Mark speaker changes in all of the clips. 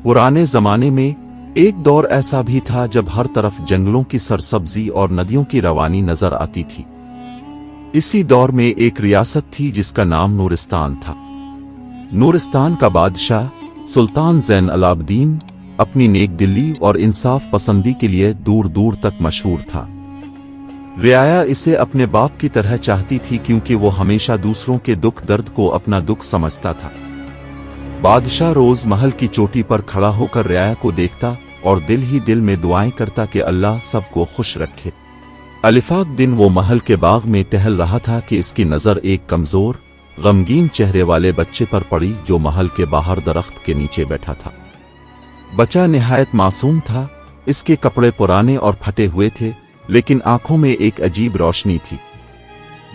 Speaker 1: पुराने जमाने में एक दौर ऐसा भी था जब हर तरफ जंगलों की सरसब्जी और नदियों की रवानी नजर आती थी। इसी दौर में एक रियासत थी जिसका नाम नूरिस्तान था। नूरिस्तान का बादशाह सुल्तान ज़ैन अलाब्दीन अपनी नेक दिली और इंसाफ पसंदी के लिए दूर दूर तक मशहूर था। रियाया इसे अपने बाप की तरह चाहती थी क्योंकि वो हमेशा दूसरों के दुख दर्द को अपना दुख समझता था। बादशाह रोज महल की चोटी पर खड़ा होकर रियाया को देखता और दिल ही दिल में दुआएं करता कि अल्लाह सबको खुश रखे। अलिफाक दिन वो महल के बाग में टहल रहा था कि इसकी नजर एक कमजोर गमगीन चेहरे वाले बच्चे पर पड़ी जो महल के बाहर दरख्त के नीचे बैठा था। बच्चा निहायत मासूम था। इसके कपड़े पुराने और फटे हुए थे, लेकिन आंखों में एक अजीब रोशनी थी।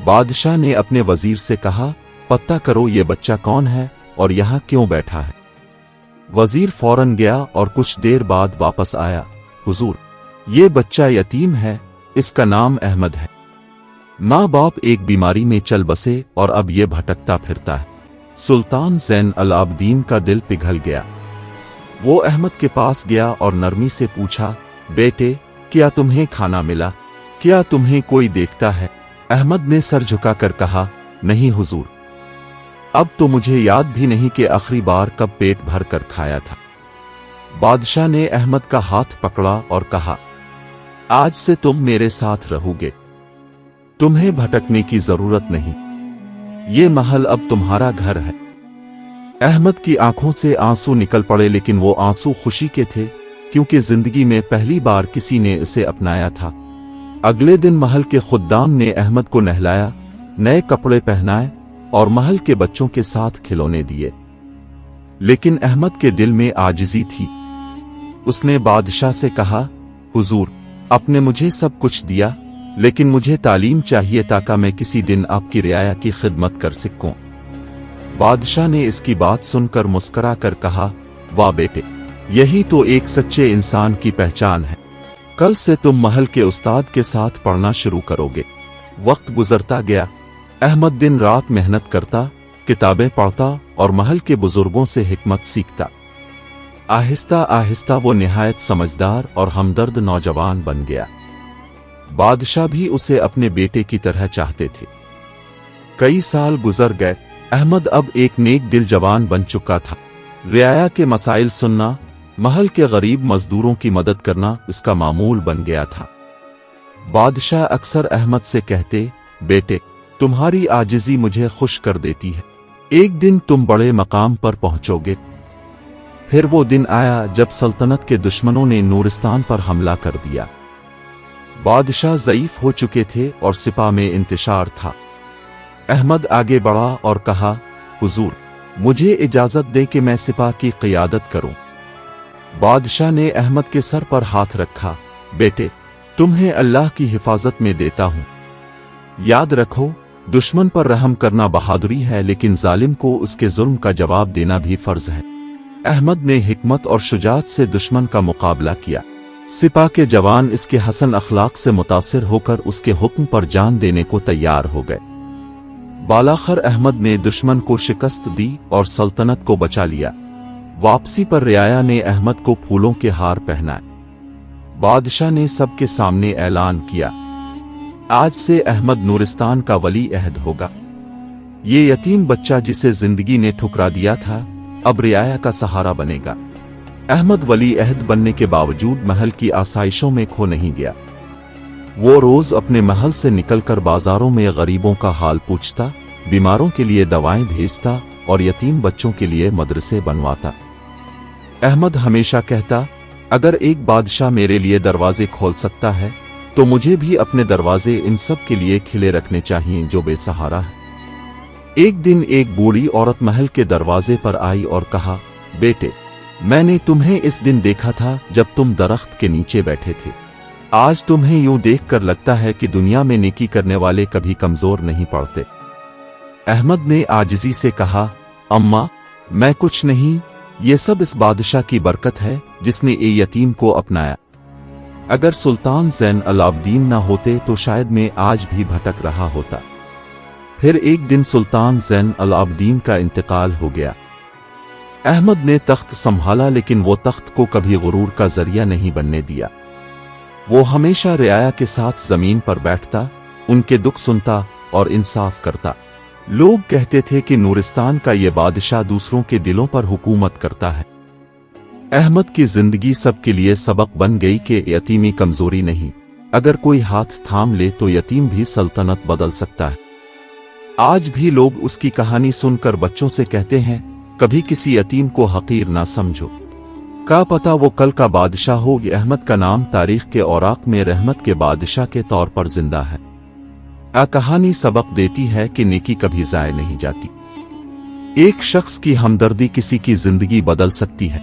Speaker 1: बादशाह ने अपने वजीर से कहा, पता करो ये बच्चा कौन है और यहाँ क्यों बैठा है। वजीर फौरन गया और कुछ देर बाद वापस आया। हुजूर, ये बच्चा यतीम है, इसका नाम अहमद है। माँ बाप एक बीमारी में चल बसे और अब ये भटकता फिरता है। सुल्तान ज़ैन अलाब्दीन का दिल पिघल गया। वो अहमद के पास गया और नरमी से पूछा, बेटे, क्या तुम्हें खाना मिला? क्या तुम्हें कोई देखता है? अहमद ने सर झुकाकर कहा, नहीं हुजूर, अब तो मुझे याद भी नहीं कि आखिरी बार कब पेट भर कर खाया था। बादशाह ने अहमद का हाथ पकड़ा और कहा, आज से तुम मेरे साथ रहोगे, तुम्हें भटकने की जरूरत नहीं, ये महल अब तुम्हारा घर है। अहमद की आंखों से आंसू निकल पड़े, लेकिन वो आंसू खुशी के थे क्योंकि जिंदगी में पहली बार किसी ने इसे अपनाया था। अगले दिन महल के खुद्दाम ने अहमद को नहलाया, नए कपड़े पहनाए और महल के बच्चों के साथ खिलौने दिए। लेकिन अहमद के दिल में आजिज़ी थी। उसने बादशाह से कहा, हुजूर, आपने मुझे सब कुछ दिया, लेकिन मुझे तालीम चाहिए ताकि मैं किसी दिन आपकी रियाया की खिदमत कर सकूं। बादशाह ने इसकी बात सुनकर मुस्करा कर कहा, वाह बेटे, यही तो एक सच्चे इंसान की पहचान है। कल से तुम महल के उस्ताद के साथ पढ़ना शुरू करोगे। वक्त गुजरता गया। अहमद दिन रात मेहनत करता, किताबें पढ़ता और महल के बुजुर्गों से हिकमत सीखता। आहिस्ता आहिस्ता वो निहायत समझदार और हमदर्द नौजवान बन गया। बादशाह भी उसे अपने बेटे की तरह चाहते थे। कई साल गुजर गए। अहमद अब एक नेक दिल जवान बन चुका था। रियाया के मसाइल सुनना, महल के गरीब मजदूरों की मदद करना इसका मामूल बन गया था। बादशाह अक्सर अहमद से कहते, बेटे, तुम्हारी आजिज़ी मुझे खुश कर देती है, एक दिन तुम बड़े मकाम पर पहुंचोगे। फिर वो दिन आया जब सल्तनत के दुश्मनों ने नूरिस्तान पर हमला कर दिया। बादशाह ज़ईफ हो चुके थे और सिपाह में इंतशार था। अहमद आगे बढ़ा और कहा, हुजूर, मुझे इजाजत दे कि मैं सिपाह की क़ियादत करूं। बादशाह ने अहमद के सर पर हाथ रखा, बेटे, तुम्हें अल्लाह की हिफाजत में देता हूं। याद रखो, दुश्मन पर रहम करना बहादुरी है, लेकिन जालिम को उसके जुल्म का जवाब देना भी फर्ज है। अहमद ने हिकमत और शुजाअत से दुश्मन का मुकाबला किया। सिपाह के जवान इसके हसन अखलाक से मुतासिर होकर उसके हुक्म पर जान देने को तैयार हो गए। बालाखर अहमद ने दुश्मन को शिकस्त दी और सल्तनत को बचा लिया। वापसी पर रियाया ने अहमद को फूलों के हार पहनाए। बादशाह ने सबके सामने ऐलान किया, आज से अहमद नूरिस्तान का वली अहद होगा। ये यतीम बच्चा जिसे जिंदगी ने ठुकरा दिया था, अब रियाया का सहारा बनेगा। अहमद वली अहद बनने के बावजूद महल की आसाइशों में खो नहीं गया। वो रोज अपने महल से निकलकर बाजारों में गरीबों का हाल पूछता, बीमारों के लिए दवाएं भेजता और यतीम बच्चों के लिए मदरसे बनवाता। अहमद हमेशा कहता, अगर एक बादशाह मेरे लिए दरवाजे खोल सकता है तो मुझे भी अपने दरवाजे इन सब के लिए खिले रखने चाहिए जो बेसहारा है। एक दिन एक बूढ़ी औरत महल के दरवाजे पर आई और कहा, बेटे, मैंने तुम्हें इस दिन देखा था जब तुम दरख्त के नीचे बैठे थे। आज तुम्हें यूं देखकर लगता है कि दुनिया में नेकी करने वाले कभी कमजोर नहीं पड़ते। अहमद ने आजिज़ी से कहा, अम्मा, मैं कुछ नहीं, ये सब इस बादशाह की बरकत है जिसने ये यतीम को अपनाया। अगर सुल्तान ज़ैन अलाब्दीन ना होते तो शायद मैं आज भी भटक रहा होता। फिर एक दिन सुल्तान ज़ैन अलाब्दीन का इंतकाल हो गया। احمد نے تخت سنبھالا لیکن وہ تخت کو کبھی غرور کا ذریعہ نہیں بننے دیا۔ وہ ہمیشہ رعایا کے ساتھ زمین پر بیٹھتا، ان کے دکھ سنتا اور انصاف کرتا۔ لوگ کہتے تھے کہ نورستان کا یہ بادشاہ دوسروں کے دلوں پر حکومت کرتا ہے۔ احمد کی زندگی سب کے لیے سبق بن گئی کہ یتیمی کمزوری نہیں، اگر کوئی ہاتھ تھام لے تو یتیم بھی سلطنت بدل سکتا ہے۔ آج بھی لوگ اس کی کہانی سن کر بچوں سے کہتے ہیں، کبھی کسی یتیم کو حقیر نہ سمجھو، کا پتہ وہ کل کا بادشاہ ہو۔ یہ احمد کا نام تاریخ کے اوراق میں رحمت کے بادشاہ کے طور پر زندہ ہے۔ کہانی سبق دیتی ہے کہ نیکی کبھی ضائع نہیں جاتی۔ ایک شخص کی ہمدردی کسی کی زندگی بدل سکتی ہے۔